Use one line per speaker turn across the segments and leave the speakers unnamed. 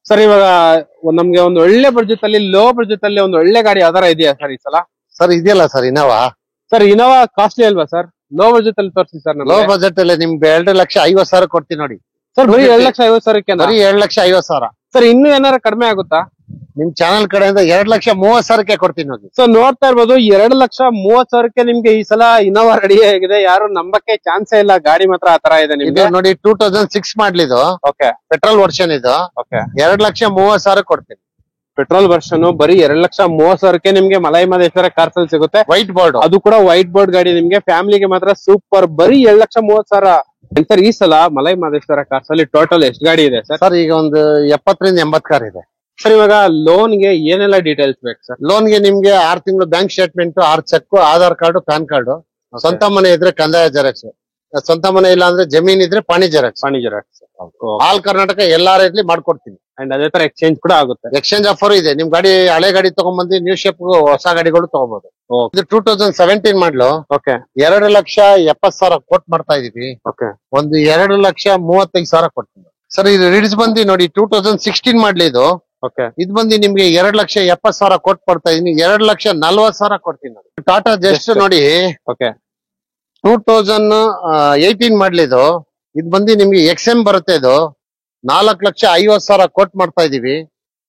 Sir ಇವಾಗ ನಮ್ಗೆ ಒಂದು ಒಳ್ಳೆ ಬಡ್ಜೆಟ್ ಅಲ್ಲಿ ಲೋ ಬಡ್ಜೆಟ್ ಅಲ್ಲಿ ಒಂದು ಒಳ್ಳೆ ಗಾಡಿ ಯಾವ್ದಾರ ಇದೆಯಾ ಸರ್ ಈ ಸಲ?
ಸರ್ ಇದೆಯಲ್ಲ sir Innova.
Sir Innova costly ಅಲ್ವಾ ಸರ್? ಲೋ ಬಡ್ಜೆಟ್ ಅಲ್ಲಿ ತೋರಿಸಿ ಸರ್.
ಲೋ ಬಜೆಟ್ ಅಲ್ಲಿ ನಿಮ್ಗೆ 2,50,000 ಕೊಡ್ತೀನಿ ನೋಡಿ.
ಸರ್ ಬರೀ 2,50,000
ಬರೀ 2,50,000.
ಸರ್ ಇನ್ನೂ ಏನಾರ ಕಡಿಮೆ ಆಗುತ್ತಾ?
ನಿಮ್ ಚಾನಲ್ ಕಡೆಯಿಂದ 2,30,000 ಕೊಡ್ತೀನಿ ನೋಡಿ.
ಸೊ ನೋಡ್ತಾ ಇರ್ಬೋದು 2,30,000 ನಿಮ್ಗೆ ಈ ಸಲ ಇನೋವಾ ರೆಡಿ ಆಗಿದೆ. ಯಾರು ನಂಬಕ್ಕೆ ಚಾನ್ಸೇ ಇಲ್ಲ. ಗಾಡಿ ಮಾತ್ರ ಆ ತರ ಇದೆ
ಇದು
ನಿಮ್ಗೆ.
ನೋಡಿ 2006 ಮಾಡ್ಲಿದು
ಓಕೆ
ಪೆಟ್ರೋಲ್ ವರ್ಷನ್ ಇದು.
ಓಕೆ
2,30,000 ಕೊಡ್ತೀನಿ.
ಪೆಟ್ರೋಲ್ ವರ್ಷನ್ ಬರೀ 2,30,000 ನಿಮ್ಗೆ ಮಲೈ ಮಹದೇಶ್ವರ ಕಾರ್ಸ್ ಅಲ್ಲಿ ಸಿಗುತ್ತೆ.
White board.
ಅದು ಕೂಡ ವೈಟ್ ಬೋರ್ಡ್ ಗಾಡಿ ನಿಮ್ಗೆ ಫ್ಯಾಮಿಲಿಗೆ ಮಾತ್ರ ಸೂಪರ್. ಬರೀ 2,30,000. ಸರ್ ಈ ಸಲ ಮಲೈ ಮಹದೇಶ್ವರ ಕಾರ್ಸ್ ಅಲ್ಲಿ ಟೋಟಲ್ ಎಷ್ಟು ಗಾಡಿ ಇದೆ ಸರ್?
ಸರ್ ಈಗ ಒಂದು 70ರಿಂದ 80 ಕಾರ್ ಇದೆ.
ಸರ್ ಇವಾಗ ಲೋನ್ಗೆ ಏನೆಲ್ಲ ಡೀಟೇಲ್ಸ್ ಬೇಕು ಸರ್?
ಲೋನ್ಗೆ ನಿಮ್ಗೆ 6 ತಿಂಗಳು bank statement, 6 cheque, Aadhaar card, PAN card, ಸ್ವಂತ ಮನೆ ಇದ್ರೆ ಕಂದಾಯ ಜೆರಾಕ್ಸ್, ಸ್ವಂತ ಮನೆ ಇಲ್ಲ ಅಂದ್ರೆ ಜಮೀನ್ ಇದ್ರೆ ಪಾಣಿ ಜೆರಾಕ್ಸ್.
ಪಾಣಿ ಜೆರಾಕ್ಸ್
ಆಲ್ ಕರ್ನಾಟಕ ಎಲ್ಲಾ ರೇಟ್ಲಿ ಮಾಡ್ಕೊಡ್ತೀನಿ.
ಅಂಡ್ ಅದೇ ತರ ಎಕ್ಸ್ಚೇಂಜ್ ಕೂಡ ಆಗುತ್ತೆ.
ಎಕ್ಸ್ಚೇಂಜ್ ಆಫರ್ ಇದೆ. ನಿಮ್ ಗಾಡಿ ಹಳೆ ಗಾಡಿ ತಗೊಂಡ್ಬಂದು ನ್ಯೂ ಶೇಪ್ ಹೊಸ ಗಾಡಿಗಳು ತಗೋಬಹುದು. ಇದು 2017 ಮಾಡ್ಲು.
ಓಕೆ
2,70,000 ಕೋಟ್ ಮಾಡ್ತಾ ಇದೀವಿ.
ಓಕೆ
ಒಂದು 2,35,000 ಕೊಡ್ತೀನಿ. ಸರ್ ಇದು ರಿಡ್ಸ್ ಬಂದು ನೋಡಿ 2016 ಮಾಡ್ಲಿ ಇದು.
ಓಕೆ
ಇದು ಬಂದು ನಿಮ್ಗೆ 2,70,000 ಕೋಟ್ ಕೊಡ್ತಾ ಇದೀನಿ. 2,40,000 ಕೊಡ್ತೀನಿ ನೋಡಿ. ಟಾಟಾ ಜಸ್ಟ್ ನೋಡಿ
ಓಕೆ
2018 ಮಾಡ್ಲಿದು. ಇದು ಬಂದು ನಿಮ್ಗೆ XM ಬರುತ್ತೆ. ಇದು 4,50,000 ಕೋಟ್ ಮಾಡ್ತಾ ಇದೀವಿ.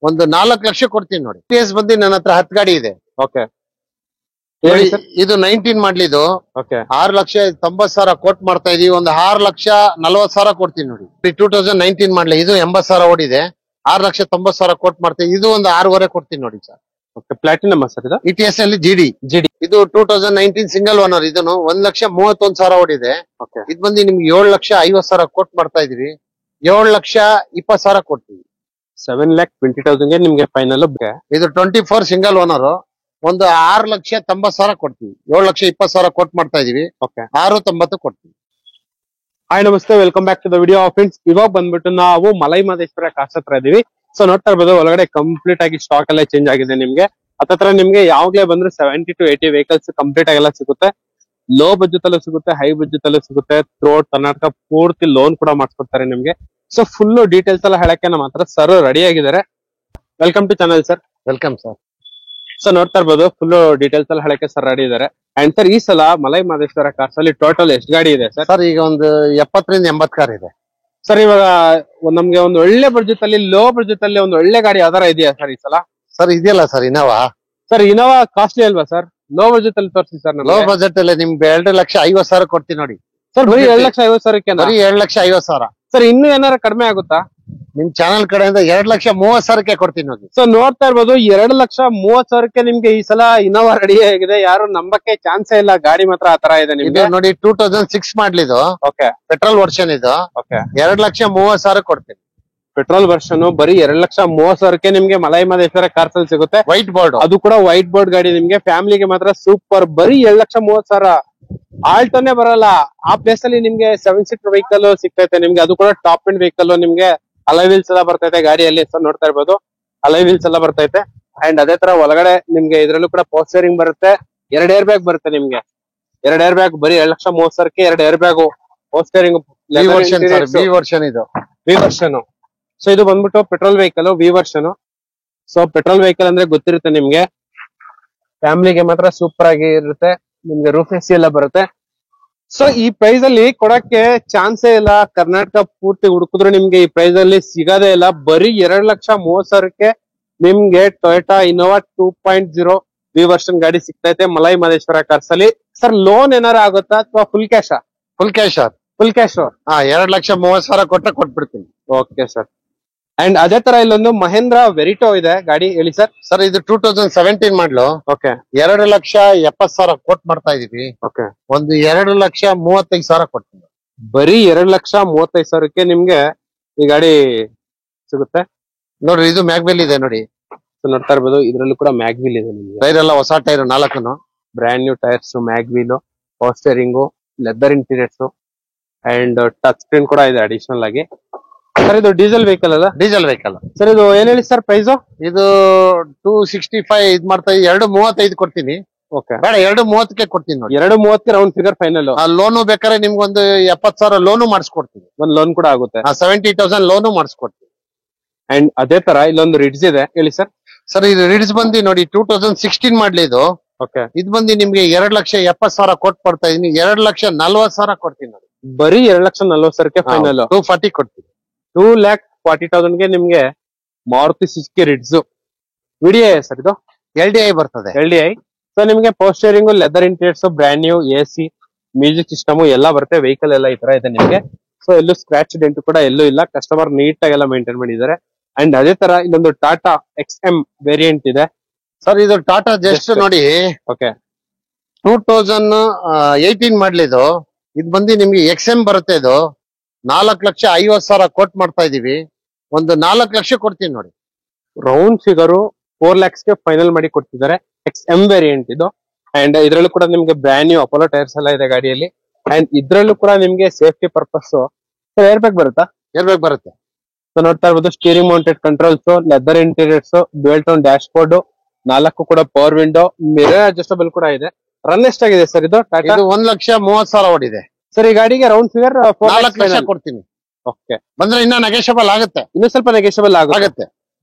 ಒಂದು 4 ಲಕ್ಷ ಕೊಡ್ತೀನಿ ನೋಡಿ. TS ಬಂದು ನನ್ನ ಹತ್ರ 10 ಗಾಡಿ ಇದೆ.
ಓಕೆ
ನೋಡಿ, ಇದು 19 ಮಾಡ್ಲಿದು.
ಓಕೆ
6,90,000 ಕೋಟ್ ಮಾಡ್ತಾ ಇದೀವಿ. ಒಂದು 6,40,000 ಕೊಡ್ತೀನಿ ನೋಡಿ. 2019 ಮಾಡ್ಲಿ ಇದು 80,000 ಓಡಿದೆ. 6,90,000 ಕೋಟ್ ಮಾಡ್ತೀವಿ. ಇದು ಒಂದು 6.5 ಕೊಡ್ತೀನಿ ನೋಡಿ ಸರ್.
ಓಕೆ ಪ್ಲಾಟಿನಮ್ ಸರ್ ಇದು.
ETS ಅಲ್ಲಿ GD. ಇದು 2019 ಸಿಂಗಲ್ ಓನರ್. ಇದನ್ನು 1,31,000 ಓಡಿದೆ.
ಓಕೆ
ಇದು ಬಂದು ನಿಮ್ಗೆ 7,50,000 ಕೋಟ್ ಮಾಡ್ತಾ ಇದೀವಿ. 7,20,000 ಕೊಡ್ತೀವಿ.
7,20,000 ನಿಮ್ಗೆ ಫೈನಲ್.
ಇದು 24 ಸಿಂಗಲ್ ಓನರ್. ಒಂದು 6,90,000 ಕೊಡ್ತೀವಿ. 7,20,000 ಕೋಟ್ ಮಾಡ್ತಾ ಇದೀವಿ.
ಓಕೆ
6,90 ಕೊಡ್ತೀವಿ.
ಹಾಯ್ ನಮಸ್ತೆ, welcome back to the video friends. ಇವಾಗ ಬಂದ್ಬಿಟ್ಟು ನಾವು ಮಲೈ ಮಹದೇಶ್ವರ ಕಾರ್ಸ್ ಹತ್ರ ಇದೀವಿ. ಸೊ ನೋಡ್ತಾ ಇರ್ಬೋದು ಒಳಗಡೆ ಕಂಪ್ಲೀಟ್ ಆಗಿ ಸ್ಟಾಕ್ ಎಲ್ಲ ಚೇಂಜ್ ಆಗಿದೆ ನಿಮ್ಗೆ. ಹತ್ರ ನಿಮ್ಗೆ ಯಾವಾಗ್ಲೇ ಬಂದ್ರೆ 70 to 80 ವೆಹಿಕಲ್ಸ್ ಕಂಪ್ಲೀಟ್ ಆಗೆಲ್ಲ ಸಿಗುತ್ತೆ. ಲೋ ಬಜೆಟ್ ಅಲ್ಲೂ ಸಿಗುತ್ತೆ, ಹೈ ಬಜೆಟ್ ಅಲ್ಲೂ ಸಿಗುತ್ತೆ. ಥ್ರೂಔಟ್ ಕರ್ನಾಟಕ ಪೂರ್ತಿ ಲೋನ್ ಕೂಡ ಮಾಡ್ಸ್ಕೊಡ್ತಾರೆ ನಿಮ್ಗೆ. ಸೊ ಫುಲ್ ಡೀಟೇಲ್ಸ್ ಎಲ್ಲ ಹೇಳಕ್ಕೆ ನಮ್ಮ ಹತ್ರ ಸರ್ ರೆಡಿ ಆಗಿದ್ದಾರೆ. Welcome to channel sir.
Welcome sir.
So ನೋಡ್ತಾ ಇರ್ಬೋದು ಫುಲ್ ಡೀಟೇಲ್ಸ್ ಎಲ್ಲ ಹೇಳಕ್ಕೆ ಸರ್ ರೆಡಿ ಇದ್ದಾರೆ. ಅಂಡ್ ಸರ್ ಈ ಸಲ ಮಲೈ ಮಹದೇಶ್ವರ ಕಾರ್ಸ್ ಅಲ್ಲಿ ಟೋಟಲ್ ಎಷ್ಟು ಗಾಡಿ ಇದೆ ಸರ್?
ಸರ್ ಈಗ ಒಂದು 70ರಿಂದ 80 ಕಾರ್ ಇದೆ.
ಸರ್ ಇವಾಗ ನಮ್ಗೆ ಒಂದು ಒಳ್ಳೆ ಬಡ್ಜೆಟ್ ಅಲ್ಲಿ ಲೋ ಬಡ್ಜೆಟ್ ಅಲ್ಲಿ ಒಂದು ಒಳ್ಳೆ ಗಾಡಿ ಯಾವ್ದಾರ ಇದೆಯಾ ಸರ್ ಈ ಸಲ?
ಸರ್ ಇದೆಯಲ್ಲ sir Innova.
Sir Innova costly ಅಲ್ವಾ ಸರ್? ಲೋ ಬಜೆಟ್ ಅಲ್ಲಿ ತೋರಿಸಿ ಸರ್.
ಲೋ ಬಜೆಟ್ ಅಲ್ಲಿ ನಿಮ್ಗೆ 2,50,000 ಕೊಡ್ತೀನಿ ನೋಡಿ.
ಸರ್ ಬರೀ 2,50,000
ಬರೀ 2,50,000.
ಸರ್ ಇನ್ನೂ ಏನಾರ ಕಡಿಮೆ ಆಗುತ್ತಾ?
ನಿಮ್ ಚಾನಲ್ ಕಡೆಯಿಂದ 2,30,000 ಕೊಡ್ತೀನಿ ನೋಡಿ.
ಸೊ ನೋಡ್ತಾ ಇರ್ಬೋದು 2,30,000 ನಿಮ್ಗೆ ಈ ಸಲ ಇನೋವಾ ರೆಡಿ ಆಗಿದೆ. ಯಾರು ನಂಬಕ್ಕೆ ಚಾನ್ಸೇ ಇಲ್ಲ. ಗಾಡಿ ಮಾತ್ರ ಆ ತರ ಇದೆ
ಇದು
ನಿಮ್ಗೆ.
ನೋಡಿ 2006 ಮಾಡ್ಲಿದು.
ಓಕೆ
ಪೆಟ್ರೋಲ್ ವರ್ಷನ್ ಇದು.
ಓಕೆ
2,30,000 ಕೊಡ್ತೀನಿ.
ಪೆಟ್ರೋಲ್ ವರ್ಷನ್ ಬರೀ 2,30,000 ನಿಮ್ಗೆ ಮಲೈ ಮಹದೇಶ್ವರ ಕಾರ್ಸ್ ಅಲ್ಲಿ ಸಿಗುತ್ತೆ.
White board.
ಅದು ಕೂಡ ವೈಟ್ ಬೋರ್ಡ್ ಗಾಡಿ ನಿಮ್ಗೆ ಫ್ಯಾಮಿಲಿಗೆ ಮಾತ್ರ ಸೂಪರ್. ಬರೀ 2,30,000. ಆಲ್ಟೋನೇ ಬರಲ್ಲ. ಆ ಪ್ಲೇಸ್ ಅಲ್ಲಿ ನಿಮ್ಗೆ 7 ಸೀಟರ್ ವೆಹಿಕಲ್ ಸಿಗ್ತೈತೆ ನಿಮ್ಗೆ. ಅದು ಕೂಡ ಟಾಪ್ ಎಂಡ್ ವೆಹಿಕಲ್. ನಿಮ್ಗೆ ಅಲೈ ವೀಲ್ಸ್ ಎಲ್ಲ ಬರ್ತೈತೆ ಗಾಡಿಯಲ್ಲಿ. ಸೊ ನೋಡ್ತಾ ಇರ್ಬೋದು ಅಲೈ ವೀಲ್ಸ್ ಎಲ್ಲ ಬರ್ತೈತೆ. ಅಂಡ್ ಅದೇ ತರ ಒಳಗಡೆ ನಿಮ್ಗೆ ಇದ್ರಲ್ಲೂ ಕೂಡ ಪವರ್ ಸ್ಟೀರಿಂಗ್ ಬರುತ್ತೆ. 2 ಏರ್ ಬ್ಯಾಗ್ ಬರುತ್ತೆ ನಿಮ್ಗೆ. 2 ಏರ್ ಬ್ಯಾಗ್ ಬರೀ 2,30,000 2 air bag power steering.
V version ಇದು.
V version. ಸೊ ಇದು ಬಂದ್ಬಿಟ್ಟು petrol vehicle V version. So petrol vehicle ಅಂದ್ರೆ ಗೊತ್ತಿರುತ್ತೆ ನಿಮ್ಗೆ. ಫ್ಯಾಮಿಲಿಗೆ ಮಾತ್ರ ಸೂಪರ್ ಆಗಿ ಇರುತ್ತೆ. ನಿಮ್ಗೆ ರೂಫ್ AC ಎಲ್ಲ ಬರುತ್ತೆ. ಸೊ ಈ ಪ್ರೈಸ್ ಅಲ್ಲಿ ಕೊಡಕ್ಕೆ ಚಾನ್ಸೇ ಇಲ್ಲ. ಕರ್ನಾಟಕ ಪೂರ್ತಿ ಹುಡುಕಿದ್ರು ನಿಮ್ಗೆ ಈ ಪ್ರೈಸ್ ಅಲ್ಲಿ ಸಿಗೋದೇ ಇಲ್ಲ. ಬರೀ 2,30,000 ನಿಮ್ಗೆ ಟೊಯೋಟಾ ಇನೋವಾ 2.0 ವಿ ವರ್ಷನ್ ಗಾಡಿ ಸಿಗ್ತೈತೆ ಮಲೈ ಮಹದೇಶ್ವರ ಕಾರ್ಸ್ ಅಲ್ಲಿ. ಸರ್ ಲೋನ್ ಏನಾರ ಆಗುತ್ತಾ ಅಥವಾ full cash?
Full cash sir.
Full cash.
2,30,000 ಕೊಟ್ಬಿಡ್ತೀನಿ.
Okay sir. ಅಂಡ್ ಅದೇ ತರ ಇಲ್ಲೊಂದು ಮಹೇಂದ್ರ ವೆರಿಟೋ ಇದೆ ಗಾಡಿ. ಹೇಳಿ ಸರ್.
ಸರ್ ಇದು 2017 ಮಾಡ್ಲು.
ಓಕೆ
2,70,000 ಕೋಟ್ ಮಾಡ್ತಾ ಇದೀವಿ.
ಓಕೆ
ಒಂದು 2,35,000 ಕೊಡ್ತೀನಿ.
ಬರೀ 2,35,000 ನಿಮ್ಗೆ ಈ ಗಾಡಿ ಸಿಗುತ್ತೆ
ನೋಡ್ರಿ. ಇದು ಮ್ಯಾಗ್ವೆಲ್ ಇದೆ ನೋಡಿ.
ನೋಡ್ತಾ ಇರ್ಬೋದು ಇದ್ರಲ್ಲೂ ಕೂಡ ಮ್ಯಾಗ್ವೀಲ್ ಇದೆ ನಿಮ್ಗೆ.
ಟೈರ್ ಎಲ್ಲ ಹೊಸ tyre 4
brand new tyres, mag wheel, power steering, leather interiors and touch screen ಕೂಡ ಇದೆ ಅಡಿಷನಲ್ ಆಗಿ. ಸರ್ ಇದು ಡೀಸೆಲ್ ವೆಹಿಕಲ್ ಅಲ್ಲ?
Diesel vehicle.
ಸರ್ ಇದು ಏನ್ ಹೇಳಿ ಸರ್ ಪ್ರೈಸ್?
ಇದು 265 ಇದ್ ಮಾಡ್ತಾ 2,35 ಕೊಡ್ತೀನಿ.
ಓಕೆ
ಬೇಡ 2,30 ಕೊಡ್ತೀನಿ ನೋಡಿ.
2,30 ರೌಂಡ್ ಫಿಗರ್ ಫೈನಲ್.
ಲೋನು ಬೇಕಾದ್ರೆ ನಿಮ್ಗೊಂದು 70,000 ಲೋನು ಮಾಡಿಸ್ಕೊಡ್ತೀನಿ.
ಒಂದ್ ಲೋನ್ ಕೂಡ ಆಗುತ್ತೆ.
70,000 ಲೋನು ಮಾಡಿಸ್ಕೊಡ್ತೀನಿ.
ಅಂಡ್ ಅದೇ ತರ ಇಲ್ಲೊಂದು ರಿಡ್ಜ್ ಇದೆ, ಹೇಳಿ ಸರ್.
ಸರ್ ಇದು ರಿಡ್ಸ್ ಬಂದು ನೋಡಿ 2016 ಮಾಡ್ಲಿ ಇದು.
ಓಕೆ,
ಇದು ಬಂದು ನಿಮ್ಗೆ 2,70,000 ಕೊಟ್ ಕೊಡ್ತಾ ಇದೀನಿ. 2,40,000 ಕೊಡ್ತೀನಿ ನೋಡಿ.
ಬರೀ 2,40,000 ಫೈನಲ್.
240 ಕೊಡ್ತೀನಿ.
2,40,000 ನಿಮ್ಗೆ Maruti Suzuki Ritz VDI sir ಇದು.
LDI ಬರ್ತದೆ.
LDI. ಸೊ ನಿಮ್ಗೆ ಪೋಸ್ಟರಿಂಗ್, leather interiors, brand new, AC, music system ಎಲ್ಲ ಬರುತ್ತೆ. ವೆಹಿಕಲ್ ಎಲ್ಲ ಈ ತರ ಇದೆ ನಿಮ್ಗೆ. ಸೊ ಎಲ್ಲೂ ಸ್ಕ್ರಾಚ್ ಡೆಂಟ್ ಕೂಡ ಎಲ್ಲೂ ಇಲ್ಲ. ಕಸ್ಟಮರ್ ನೀಟ್ ಆಗಿ ಎಲ್ಲ ಮೇಂಟೈನ್ ಮಾಡಿದ್ದಾರೆ. ಅಂಡ್ ಅದೇ ತರ ಇಲ್ಲೊಂದು ಟಾಟಾ XM ವೇರಿಯಂಟ್ ಇದೆ
ಸರ್ ಇದು ಟಾಟಾ ಜಸ್ಟ್ ನೋಡಿ.
ಓಕೆ,
2018 ಮಾಡ್ಲಿ ಇದು. ಇದು ಬಂದು ನಿಮ್ಗೆ XM ಬರುತ್ತೆ. ಇದು 4,50,000 ಕೋಟ್ ಮಾಡ್ತಾ ಇದೀವಿ. ಒಂದು 4 ಲಕ್ಷ ಕೊಡ್ತೀನಿ ನೋಡಿ.
ರೌಂಡ್ ಫಿಗರ್ 4 lakhs ಫೈನಲ್ ಮಾಡಿ ಕೊಡ್ತಿದ್ದಾರೆ. XM ವೇರಿಯಂಟ್ ಇದು. ಅಂಡ್ ಇದ್ರಲ್ಲೂ ಕೂಡ ನಿಮ್ಗೆ ಬ್ರ್ಯಾಂಡ್ ನ್ಯೂ ಅಪೋಲೋ ಟೈರ್ಸ್ ಎಲ್ಲ ಇದೆ ಗಾಡಿಯಲ್ಲಿ. ಅಂಡ್ ಇದ್ರಲ್ಲೂ ಕೂಡ ನಿಮ್ಗೆ ಸೇಫ್ಟಿ ಪರ್ಪಸ್ ಏರ್ ಬ್ಯಾಗ್ ಬರುತ್ತಾ?
ಏರ್ ಬ್ಯಾಗ್ ಬರುತ್ತೆ.
ಸೊ ನೋಡ್ತಾ ಇರ್ಬೋದು, steering mounted controls, leather interiors, dual tone dash board, 4 ಕೂಡ ಪವರ್ ವಿಂಡೋ, ಮಿರರ್ ಅಡ್ಜಸ್ಟಬಲ್ ಕೂಡ ಇದೆ. ರನ್ ಎಷ್ಟಾಗಿದೆ ಸರ್ ಇದು ಟಾಟಾ?
ಇದು 1,30,000 ಓಡಿದೆ
ಸರ್. ಈ ಗಾಡಿಗೆ ರೌಂಡ್ ಫಿಗರ್
4 ಲಕ್ಷ ಕೊಡ್ತೀನಿ.
ಓಕೆ,
ಬಂದ್ರೆ ಇನ್ನ ನೆಗೋಷಿಯಬಲ್ ಆಗುತ್ತೆ.
ಇನ್ನೂ ಸ್ವಲ್ಪ ನೆಗೆಷಿಬಲ್
ಆಗುತ್ತೆ.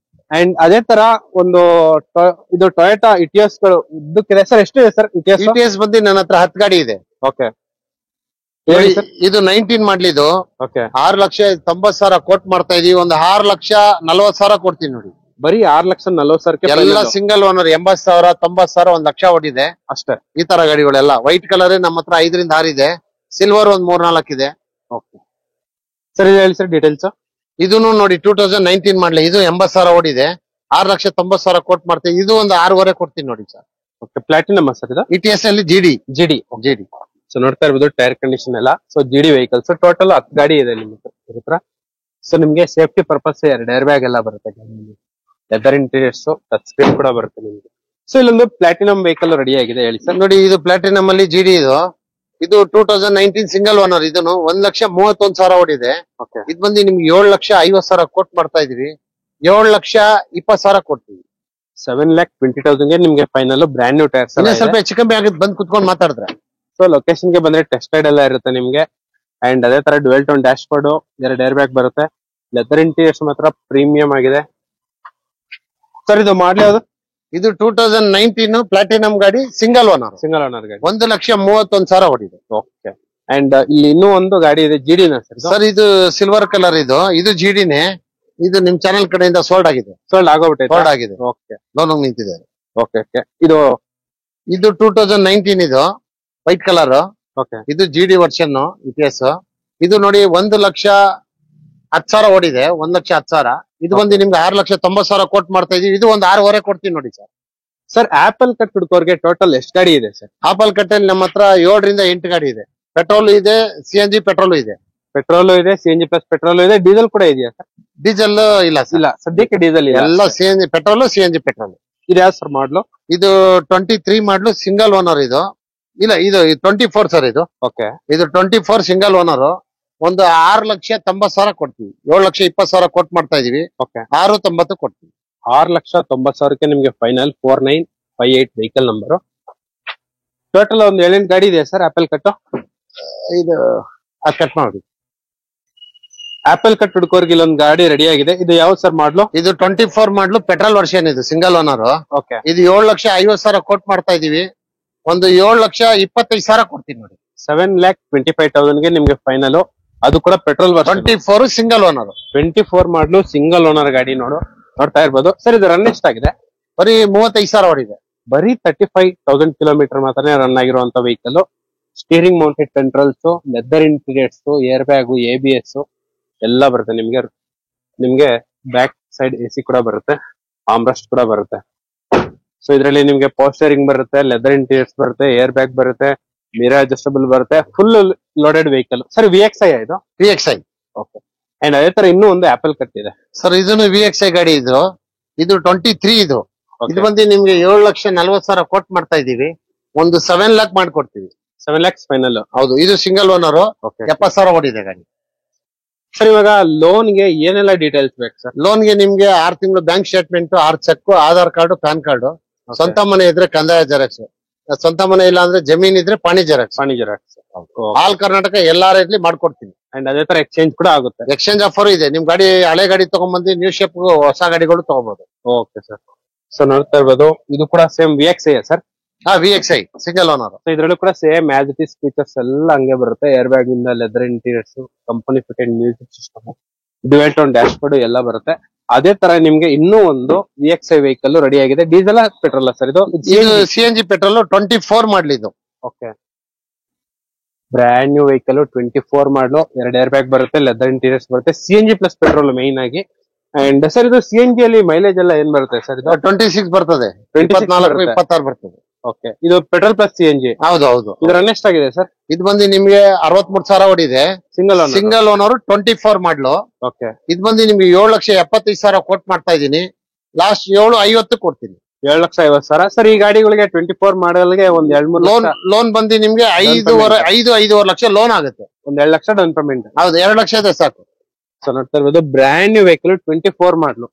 ಅಂಡ್ ಅದೇ ತರ ಒಂದು ಇದು ಟೊಯೋಟಾ ಇಟಿಎಸ್ ಗಳು ಇದ್ದಕ್ಕಿದೆ ಸರ್. ಎಷ್ಟಿದೆ ಸರ್ ಇಟಿಎಸ್?
TTS ಬಂದು ನನ್ನ ಹತ್ರ 10 ಗಾಡಿ ಇದೆ.
ಓಕೆ,
ಇದು 19 ಮಾಡ್ಲಿ ಇದು.
ಓಕೆ,
6,90,000 ಕೋಟ್ ಮಾಡ್ತಾ ಇದೀವಿ. ಒಂದು 6,40,000 ಕೊಡ್ತೀನಿ ನೋಡಿ.
ಬರೀ 6,40,000
ಎಲ್ಲ ಸಿಂಗಲ್ ಓನರ್. 80,000, 90,000, 1 ಲಕ್ಷ ಓಡಿದೆ
ಅಷ್ಟೇ.
ಈ ತರ ಗಾಡಿಗಳೆಲ್ಲ ವೈಟ್ ಕಲರ್ ನಮ್ಮ ಹತ್ರ 5ರಿಂದ 6 ಇದೆ. ಸಿಲ್ವರ್ ಒಂದ್ 3-4 ಇದೆ.
ಓಕೆ ಸರ್, ಇದು ಹೇಳಿ ಸರ್ ಡೀಟೇಲ್ಸ್.
ಇದನ್ನು ನೋಡಿ 2019 ಮಾಡ್ಲಿ ಇದು. 80,000 ಓಡಿದೆ. 6,90,000 ಕೋಟ್ ಮಾಡ್ತೀವಿ. ಇದು ಒಂದು 6.5 ಕೊಡ್ತೀನಿ ನೋಡಿ ಸರ್.
ಓಕೆ, ಪ್ಲಾಟಿನಮ್ ಸರ್ ಇದು.
ETS ಅಲ್ಲಿ GD.
ಸೊ ನೋಡ್ತಾ ಇರ್ಬೋದು ಟೈರ್ ಕಂಡೀಷನ್ ಎಲ್ಲ. ಸೊ GD ವೆಹಿಕಲ್ಸ್ ಟೋಟಲ್ 10 ಗಾಡಿ ಇದೆ ನಿಮ್ಮ ಹತ್ರ. ಸೊ ನಿಮ್ಗೆ ಸೇಫ್ಟಿ ಪರ್ಪಸ್ 2 ಏರ್ ಬ್ಯಾಗ್ ಎಲ್ಲ ಬರುತ್ತೆ. ಲೆದರ್ ಇಂಟೀರಿಯರ್ಸ್, ಟಚ್ ಸ್ಕ್ರೀನ್ ಕೂಡ ಬರುತ್ತೆ ನಿಮ್ಗೆ. ಸೊ ಇಲ್ಲೊಂದು ಪ್ಲಾಟಿನಮ್ ವೆಹಿಕಲ್ ರೆಡಿ ಆಗಿದೆ, ಹೇಳಿ ಸರ್.
ನೋಡಿ ಇದು ಪ್ಲಾಟಿನಮ್ ಅಲ್ಲಿ GD ಇದು 2019 ಸಿಂಗಲ್ ಓನರ್. ಇದನ್ನು 1,31,000 ಓಡಿದೆ.
ಓಕೆ,
ಇದು ಬಂದು ನಿಮ್ಗೆ 7,50,000 ಕೋಟ್ ಮಾಡ್ತಾ ಇದೀವಿ. 7,20,000 ಕೊಡ್ತೀವಿ.
7,20,000 ನಿಮ್ಗೆ ಫೈನಲ್ ಬ್ರ್ಯಾಂಡ್ ನ್ಯೂ ಟೈರ್ಸ್.
ಸ್ವಲ್ಪ ಹೆಚ್ಚು ಕಮ್ಮಿ ಆಗುತ್ತೆ, ಬಂದ್ ಕುತ್ಕೊಂಡು ಮಾತಾಡಿದ್ರೆ.
ಸೊ ಲೊಕೇಶನ್ ಗೆ ಬಂದ್ರೆ ಟೆಸ್ಟೆಡ್ ಎಲ್ಲ ಇರುತ್ತೆ ನಿಮ್ಗೆ. ಅಂಡ್ ಅದೇ ತರ dual tone dash board, 2 air bag ಬರುತ್ತೆ. ಲೆದರ್ ಇಂಟೀರಿಯರ್ಸ್ ಮಾತ್ರ ಪ್ರೀಮಿಯಂ ಆಗಿದೆ ಸರ್. ಇದು ಮಾಡ್ಲಿ ಯಾವ್ದು?
ಇದು 2019 ಪ್ಲಾಟಿನಮ್ ಗಾಡಿ, ಸಿಂಗಲ್ ಓನರ್
ಗಾಡಿ.
1,31,000 ಓಡಿದೆ.
ಓಕೆ, ಅಂಡ್ ಇಲ್ಲಿ ಇನ್ನೂ ಒಂದು ಗಾಡಿ ಇದೆ, GD ನ ಸರ್.
ಸರ್ ಇದು ಸಿಲ್ವರ್ ಕಲರ್. ಇದು GDನೇ. ಇದು ನಿಮ್ ಚಾನೆಲ್ ಕಡೆಯಿಂದ ಸೋಲ್ಡ್ ಆಗಿದೆ.
ಸೋಲ್ಡ್ ಆಗೋಬಿಟ್ಟೆ.
ಓಕೆ, ಲೋನ್ ನಿಂತಿದೆ.
ಓಕೆ, ಇದು
2019 ಇದು ವೈಟ್ ಕಲರ್.
ಓಕೆ,
ಇದು GD ವರ್ಷನ್ ETS. ಇದು ನೋಡಿ 1,10,000 ಓಡಿದೆ. 1,10,000. ಇದು ಬಂದು ನಿಮ್ಗೆ 6,90,000 ಕೋಟ್ ಮಾಡ್ತಾ ಇದೀವಿ. ಇದು ಒಂದು 6.5 ಕೊಡ್ತೀನಿ ನೋಡಿ ಸರ್.
ಸರ್ ಆಪಲ್ ಕಟ್ ಹುಡ್ಕೋರ್ಗೆ ಟೋಟಲ್ ಎಷ್ಟು ಗಾಡಿ ಇದೆ ಸರ್?
ಆಪಲ್ ಕಟ್ಟಲ್ಲಿ ನಮ್ಮ ಹತ್ರ 7ರಿಂದ 8 ಗಾಡಿ ಇದೆ. ಪೆಟ್ರೋಲ್ ಇದೆ, CNG ಪೆಟ್ರೋಲ್ ಇದೆ.
ಪೆಟ್ರೋಲ್ ಇದೆ, CNG ಪ್ಲಸ್ ಪೆಟ್ರೋಲ್ ಇದೆ, ಡೀಸೆಲ್ ಕೂಡ ಇದೆಯಾ ಸರ್?
ಡೀಸೆಲ್ ಇಲ್ಲ ಸರ್.
ಇಲ್ಲ, ಸದ್ಯಕ್ಕೆ ಡೀಸೆಲ್ ಇಲ್ಲ.
ಎಲ್ಲ CNG ಪೆಟ್ರೋಲ್, CNG ಪೆಟ್ರೋಲ್.
ಇದು ಯಾವ ಸರ್ ಮಾಡ್ಲು?
ಇದು 23 ಮಾಡ್ಲು, ಸಿಂಗಲ್ ಓನರ್. ಇದು 24 ಸರ್.
ಓಕೆ,
ಇದು 24 ಸಿಂಗಲ್ ಓನರ್. ಒಂದು 6,90,000 ಕೊಡ್ತೀವಿ. 7,20,000 ಕೋಟ್ ಮಾಡ್ತಾ ಇದೀವಿ.
ಓಕೆ,
6,90 ಕೊಡ್ತೀವಿ.
6,90,000 ನಿಮ್ಗೆ ಫೈನಲ್ 4958 ವೆಹಿಕಲ್ ನಂಬರ್. ಟೋಟಲ್ ಒಂದು 7 ಗಾಡಿ ಇದೆ ಸರ್ ಆಪಲ್ ಕಟ್.
ಇದು ಕಟ್ ಮಾಡಿ.
ಆಪಲ್ ಕಟ್ ಹುಡ್ಕೋರ್ಗೆ ಇಲ್ಲೊಂದು ಗಾಡಿ ರೆಡಿ ಆಗಿದೆ. ಇದು ಯಾವ ಸರ್ ಮಾಡ್ಲು?
ಇದು 24 ಮಾಡ್ಲು, ಪೆಟ್ರೋಲ್ ವರ್ಷನ್. ಇದು ಸಿಂಗಲ್ ಓನರ್.
ಓಕೆ,
ಇದು 7,50,000 ಕೋಟ್ ಮಾಡ್ತಾ ಇದೀವಿ. ಒಂದು 7,25,000 ಕೊಡ್ತೀನಿ ನೋಡಿ.
7,25,000 ನಿಮ್ಗೆ ಫೈನಲ್. ಅದು ಕೂಡ petrol version.
24 single owner.
24 model, single owner ಗಾಡಿ ನೋಡ್ತಾ ಇರ್ಬೋದು ಸರ್. ಇದು ರನ್ ಎಷ್ಟಾಗಿದೆ?
ಬರೀ 35,000 ಓಡಿದೆ.
ಬರೀ 35,000 ಕಿಲೋಮೀಟರ್ ಮಾತ್ರ ರನ್ ಆಗಿರುವಂತ vehicle. Steering mounted controls, leather interiors, air bag, ABS ಎಲ್ಲ ಬರುತ್ತೆ ನಿಮ್ಗೆ ಬ್ಯಾಕ್ ಸೈಡ್ AC ಕೂಡ ಬರುತ್ತೆ, ಆಮ್ರೆಸ್ಟ್ ಕೂಡ ಬರುತ್ತೆ. ಸೊ ಇದರಲ್ಲಿ ನಿಮ್ಗೆ ಪೋಸ್ಟರಿಂಗ್ ಬರುತ್ತೆ, ಲೆದರ್ ಇಂಟೀರಿಯರ್ಸ್ ಬರುತ್ತೆ, ಏರ್ ಬ್ಯಾಗ್ ಬರುತ್ತೆ, ಮಿರರ್ ಅಡ್ಜಸ್ಟಬಲ್ ಬರುತ್ತೆ. Full loaded vehicle sir. VXI ಇದು?
VXI.
ಓಕೆ, ಅಂಡ್ ಅದೇ ತರ ಇನ್ನೂ ಒಂದು ಆಪಲ್ ಕಟ್ ಇದೆ
ಸರ್. ಇದನ್ನು VXI ಗಾಡಿ. ಇದು 23 ಇದು. ಇದು ಬಂದು ನಿಮ್ಗೆ 7,40,000 ಕೋಟ್ ಮಾಡ್ತಾ ಇದೀವಿ. ಒಂದು 7 lakh ಮಾಡ್ಕೊಡ್ತೀವಿ.
7 lakhs ಫೈನಲ್.
ಹೌದು, ಇದು ಸಿಂಗಲ್ ಓನರ್. 70,000 ಓಡಿದೆ ಗಾಡಿ
ಸರ್. ಇವಾಗ ಲೋನ್ಗೆ ಏನೆಲ್ಲ ಡೀಟೇಲ್ಸ್ ಬೇಕು ಸರ್?
ಲೋನ್ಗೆ ನಿಮ್ಗೆ 6 ತಿಂಗಳು bank statement, 6 cheque, Aadhaar card, PAN card. ಸ್ವಂತ ಮನೆ ಇದ್ರೆ ಕಂದಾಯ ಜೆರಾಕ್ಸ್. ಸ್ವಂತ ಮನೆ ಇಲ್ಲ ಅಂದ್ರೆ ಜಮೀನ್ ಇದ್ರೆ ಪಾಣಿ ಜೆರಾಕ್ಸ್.
ಪಾಣಿ ಜೆರಾಕ್ಸ್.
ಆಲ್ ಕರ್ನಾಟಕ ಎಲ್ಲಾರ ಇರ್ಲಿ ಮಾಡ್ಕೊಡ್ತೀನಿ.
ಅಂಡ್ ಅದೇ ತರ ಎಕ್ಸ್ಚೇಂಜ್ ಕೂಡ ಆಗುತ್ತೆ.
ಎಕ್ಸ್ಚೇಂಜ್ ಆಫರ್ ಇದೆ. ನಿಮ್ ಗಾಡಿ ಹಳೆ ಗಾಡಿ ತಗೊಂಡ್ಬಂದು ನ್ಯೂ ಶೇಪ್ ಹೊಸ ಗಾಡಿಗಳು ತಗೋಬಹುದು.
Okay sir. ಸೊ ನೋಡ್ತಾ ಇರ್ಬೋದು, ಇದು ಕೂಡ same VXI sir.
VXI single owner.
So ಇದ್ರಲ್ಲೂ ಕೂಡ same as it is features ಎಲ್ಲ ಹಂಗೆ ಬರುತ್ತೆ. ಏರ್ ಬ್ಯಾಗ್ ಇಂದ leather interiors, company fitted music system, dual tone dashboard ಎಲ್ಲ ಬರುತ್ತೆ. ಅದೇ ತರ ನಿಮ್ಗೆ ಇನ್ನೂ ಒಂದು VXI ವೆಹಿಕಲ್ ರೆಡಿ ಆಗಿದೆ. ಡೀಸೆಲ್ ಪೆಟ್ರೋಲ್ ಸರ್ ಇದು?
CNG ಪೆಟ್ರೋಲ್ 24 ಮಾಡಲ್ ಇದು.
Okay, brand new vehicle 24 model, 2 air bag ಬರುತ್ತೆ, ಲೆದರ್ ಇಂಟೀರಿಯರ್ಸ್ ಬರುತ್ತೆ, CNG ಪ್ಲಸ್ ಪೆಟ್ರೋಲ್ ಮೈನ್ ಆಗಿ. ಅಂಡ್ ಸರ್ ಇದು CNG ಅಲ್ಲಿ ಮೈಲೇಜ್ ಎಲ್ಲ ಏನ್ ಬರುತ್ತೆ ಸರ್? ಇದು
26 ಬರ್ತದೆ, 24 26 ಬರ್ತದೆ.
ಓಕೆ, ಇದು ಪೆಟ್ರೋಲ್ ಪ್ಲಸ್ CNG?
ಹೌದು ಹೌದು.
ಇದು ರನ್ ಎಷ್ಟಾಗಿದೆ ಸರ್?
ಇದು ಬಂದು ನಿಮ್ಗೆ 63,000 ಓಡಿದೆ. ಸಿಂಗಲ್ ಓನರ್ 24 ಮಾಡಲು.
ಓಕೆ,
ಇದು ಬಂದು ನಿಮ್ಗೆ 7,75,000 ಕೋಟ್ ಮಾಡ್ತಾ ಇದೀನಿ. ಲಾಸ್ಟ್ 7,50 ಕೊಡ್ತೀನಿ.
7,50,000 ಸರ್. ಈ ಗಾಡಿಗಳಿಗೆ 24 ಮಾಡಲ್ಗೆ ಒಂದ್ 2-3
ಲೋನ್ ಬಂದು ನಿಮ್ಗೆ 5,5 ಲಕ್ಷ ಲೋನ್ ಆಗುತ್ತೆ.
ಒಂದ್ 2 ಲಕ್ಷ ಡೌನ್ ಪೇಮೆಂಟ್.
ಹೌದು, 2 ಲಕ್ಷ ಇದೆ ಸಾಕು.
ಸೊ ನೋಡ್ತಾ ಇರ್ಬೋದು, ಬ್ರ್ಯಾಂಡ್ ನ್ಯೂ ವೆಹಿಕಲ್ 24 ಮಾಡಲು,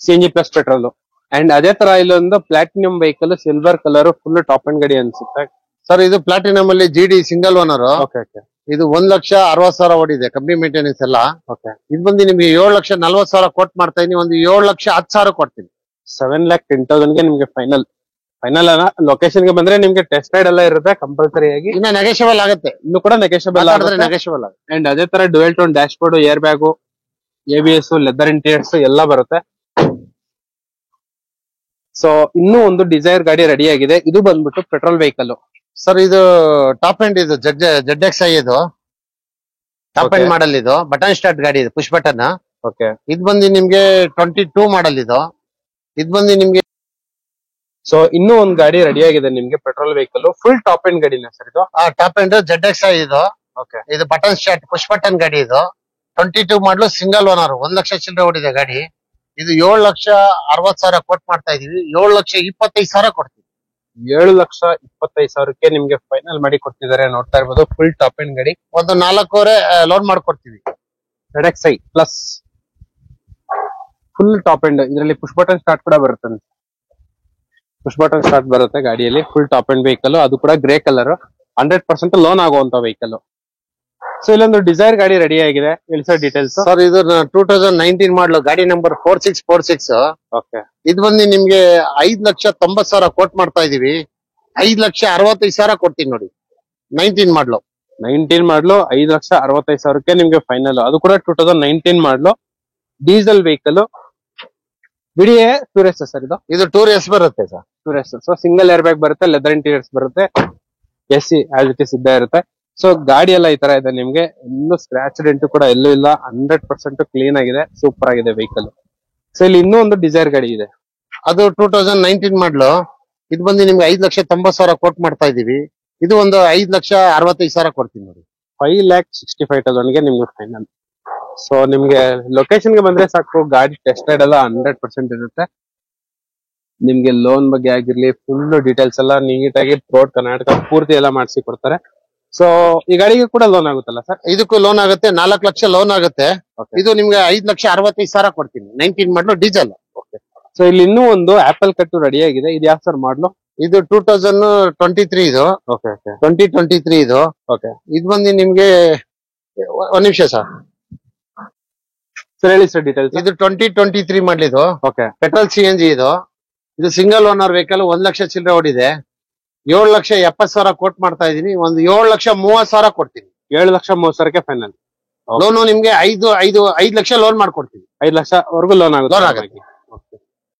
CNG ಪ್ಲಸ್ ಪೆಟ್ರೋಲ್. ಅಂಡ್ ಅದೇ ತರ ಇಲ್ಲೊಂದು platinum vehicle, silver colour, full top and ಗಾಡಿ ಅನ್ಸುತ್ತೆ
ಸರ್. ಇದು ಪ್ಲಾಟಿನಂ ಅಲ್ಲಿ GD single owner.
Okay okay.
ಇದು 1,60,000 ಓಡಿದೆ, ಕಂಪ್ನಿ ಮೇಂಟೆನೆನ್ಸ್ ಎಲ್ಲ.
ಓಕೆ,
ಇದು ಬಂದು ನಿಮ್ಗೆ 7,40,000 ಕೋಟ್ ಮಾಡ್ತಾ ಇದೀನಿ. ಒಂದು 7,10,000 ಕೊಡ್ತೀನಿ.
7,10,000ಗೆ ನಿಮ್ಗೆ ಫೈನಲ್ ಲೊಕೇಶನ್ ಗೆ ಬಂದ್ರೆ ನಿಮ್ಗೆ ಟೆಸ್ಟ್ ರೈಡ್ ಎಲ್ಲ ಇರುತ್ತೆ ಕಂಪಲ್ಸರಿ ಆಗಿ.
ಇನ್ನ ನೆಗೋಷಿಯಬಲ್ ಆಗುತ್ತೆ,
ಇನ್ನು ಕೂಡ ನೆಗೋಷಿಯಬಲ್
ನೆಗೋಷಿಯಬಲ್ ಆಗುತ್ತೆ.
ಅಂಡ್ ಅದೇ ತರ dual tone dash board, air bag, ABS, leather interiors ಎಲ್ಲ ಬರುತ್ತೆ. ಸೊ ಇನ್ನೂ ಒಂದು ಡಿಸೈರ್ ಗಾಡಿ ರೆಡಿ ಆಗಿದೆ. ಇದು ಬಂದ್ಬಿಟ್ಟು ಪೆಟ್ರೋಲ್ ವೆಹಿಕಲ್
ಸರ್. ಇದು ಟಾಪ್ ಎಂಡ್, ಇದು ZXI ಇದು ಟಾಪ್ ಎಂಡ್ ಮಾಡಲ್. ಇದು ಬಟನ್ ಸ್ಟಾರ್ಟ್ ಗಾಡಿ, ಇದು ಪುಷ್ ಬಟನ್.
ಓಕೆ,
ಇದು ಬಂದು ನಿಮ್ಗೆ 22 ಮಾಡಲ್ ಇದು. ಇದು ಬಂದು ನಿಮ್ಗೆ
ಸೊ ಇನ್ನೂ ಒಂದು ಗಾಡಿ ರೆಡಿ ಆಗಿದೆ ನಿಮ್ಗೆ, petrol vehicle, full top end ಗಾಡಿನ ಸರ್ ಇದು?
ಟಾಪ್ ಎಂಡ್ ZXI ಇದು.
ಓಕೆ,
ಇದು ಬಟನ್ ಸ್ಟಾರ್ಟ್ ಪುಷ್ ಬಟನ್ ಗಾಡಿ. ಇದು 22 ಮಾಡಲು, ಸಿಂಗಲ್ ಓನರ್, 1 ಲಕ್ಷ ಚಿಲ್ಲರೆ ಓಡಿದೆ ಗಾಡಿ. ಇದು 7,60,000 ಕೋಟ್ ಮಾಡ್ತಾ ಇದೀವಿ. 7,25,000 ಕೊಡ್ತೀವಿ.
7,25,000ಕ್ಕೆ ನಿಮ್ಗೆ ಫೈನಲ್ ಮಾಡಿ ಕೊಡ್ತಿದ್ದಾರೆ. ನೋಡ್ತಾ ಇರ್ಬೋದು, ಫುಲ್ ಟಾಪ್ ಎಂಡ್ ಗಾಡಿ.
ಒಂದು 4,500 ಲೋನ್ ಮಾಡ್ಕೊಡ್ತೀವಿ.
ZXI plus full top end. ಇದರಲ್ಲಿ ಪುಷ್ ಬಟನ್ ಸ್ಟಾರ್ಟ್ ಕೂಡ ಬರುತ್ತೆ. ಪುಷ್ ಬಟನ್ ಸ್ಟಾರ್ಟ್ ಬರುತ್ತೆ ಗಾಡಿಯಲ್ಲಿ. ಫುಲ್ ಟಾಪ್ ಎಂಡ್ ವೆಹಿಕಲ್, ಅದು ಕೂಡ ಗ್ರೇ ಕಲರ್, 100% ಲೋನ್ ಆಗುವಂತ ವೆಹಿಕಲ್. ಸೊ ಇಲ್ಲೊಂದು ಡಿಸೈರ್ ಗಾಡಿ ರೆಡಿ ಆಗಿದೆ. ಹೇಳಿ ಸರ್ ಡೀಟೇಲ್ಸ್.
ಸರ್ ಇದು 2019 ಮಾಡಲು, ಗಾಡಿ ನಂಬರ್ 4646.
ಓಕೆ,
ಇದು ಬಂದು ನಿಮ್ಗೆ 5,90,000 ಕೋಟ್ ಮಾಡ್ತಾ ಇದೀವಿ. 5,65,000 ಕೊಡ್ತೀನಿ ನೋಡಿ. 19 ಮಾಡಲು
5,65,000ಕ್ಕೆ ನಿಮ್ಗೆ ಫೈನಲ್. ಅದು ಕೂಡ 2019 model, diesel vehicle, BDA tour S sir ಇದು?
ಇದು ಟೂರಿಸ್ಟ್ ಬರುತ್ತೆ sir.
Tour S. So single air bag ಬರುತ್ತೆ, ಲೆದರ್ ಇಂಟೀರಿಯರ್ಸ್ ಬರುತ್ತೆ, AC ಆಸ್ ಇಟ್ ಇಸ್ ಇದ್ದೇ ಇರುತ್ತೆ. ಸೊ ಗಾಡಿ ಎಲ್ಲ ಈ ತರ ಇದೆ ನಿಮ್ಗೆ. ಇನ್ನೂ ಸ್ಕ್ರಾಚ್ ಡೆಂಟ್ ಕೂಡ ಎಲ್ಲೂ ಇಲ್ಲ, 100% ಕ್ಲೀನ್ ಆಗಿದೆ, ಸೂಪರ್ ಆಗಿದೆ ವೆಹಿಕಲ್. ಸೊ ಇಲ್ಲಿ ಇನ್ನೂ ಒಂದು ಡಿಸೈರ್ ಗಾಡಿ ಇದೆ.
ಅದು 2019 ಮಾಡಲು. ಇದು ಬಂದು ನಿಮ್ಗೆ 5,90,000 ಕೋಟ್ ಮಾಡ್ತಾ ಇದೀವಿ. ಇದು ಒಂದು 5,65,000 ಕೊಡ್ತೀನಿ ನೋಡಿ.
5,65,000ಗೆ ನಿಮ್ಗೆ ಫೈನಲ್. ಸೊ ನಿಮ್ಗೆ ಲೊಕೇಶನ್ ಗೆ ಬಂದ್ರೆ ಸಾಕು, ಗಾಡಿ ಟೆಸ್ಟ್ ರೈಡ್ ಎಲ್ಲ 100% ಇರುತ್ತೆ. ನಿಮ್ಗೆ ಲೋನ್ ಬಗ್ಗೆ ಆಗಿರ್ಲಿ, ಫುಲ್ ಡೀಟೇಲ್ಸ್ ಎಲ್ಲ ನೀಟಾಗಿ ಥ್ರೂಔಟ್ ಕರ್ನಾಟಕ ಪೂರ್ತಿ ಎಲ್ಲ ಮಾಡಿಸಿ ಕೊಡ್ತಾರೆ. ಸೊ ಈ ಗಾಡಿಗೆ ಕೂಡ ಲೋನ್ ಆಗುತ್ತಲ್ಲ ಸರ್?
ಇದಕ್ಕೂ ಲೋನ್ ಆಗುತ್ತೆ, 4 ಲಕ್ಷ ಲೋನ್ ಆಗುತ್ತೆ. ಇದು ನಿಮ್ಗೆ 5,65,000 ಕೊಡ್ತೀನಿ. 19 ಮಾಡಲು, ಡೀಸೆಲ್.
ಸೊ ಇಲ್ಲಿ ಇನ್ನೂ ಒಂದು ಆಪಲ್ ಕಟ್ಟು ರೆಡಿ ಆಗಿದೆ. ಇದು ಯಾವ ಸರ್ ಮಾಡ್ಲು?
ಇದು 2023 ಇದು.
ಓಕೆ ಓಕೆ,
2023 ಇದು.
ಓಕೆ,
ಇದು ಬಂದು ನಿಮ್ಗೆ ಒಂದ್ ನಿಮಿಷ ಸರ್.
ಸರ್ ಹೇಳಿ ಸರ್ ಡೀಟೇಲ್ಸ್.
ಇದು 2023 ಮಾಡಲಿದು.
ಓಕೆ,
ಪೆಟ್ರೋಲ್ CNG ಇದು. ಇದು ಸಿಂಗಲ್ ಓನರ್ ವೆಹಿಕಲ್, 1 ಲಕ್ಷ ಚಿಲ್ಲರೆ ಓಡಿದೆ. 7,70,000 ಕೋಟ್ ಮಾಡ್ತಾ ಇದೀನಿ. ಒಂದು 7,30,000 ಕೊಡ್ತೀನಿ.
7,30,000ಕ್ಕೆ ಫೈನಲ್.
ಲೋನು ನಿಮ್ಗೆ 5 ಲಕ್ಷ ಲೋನ್ ಮಾಡ್ಕೊಡ್ತೀನಿ.
5 ಲಕ್ಷವರೆಗೂ ಲೋನ್ ಆಗುತ್ತೆ.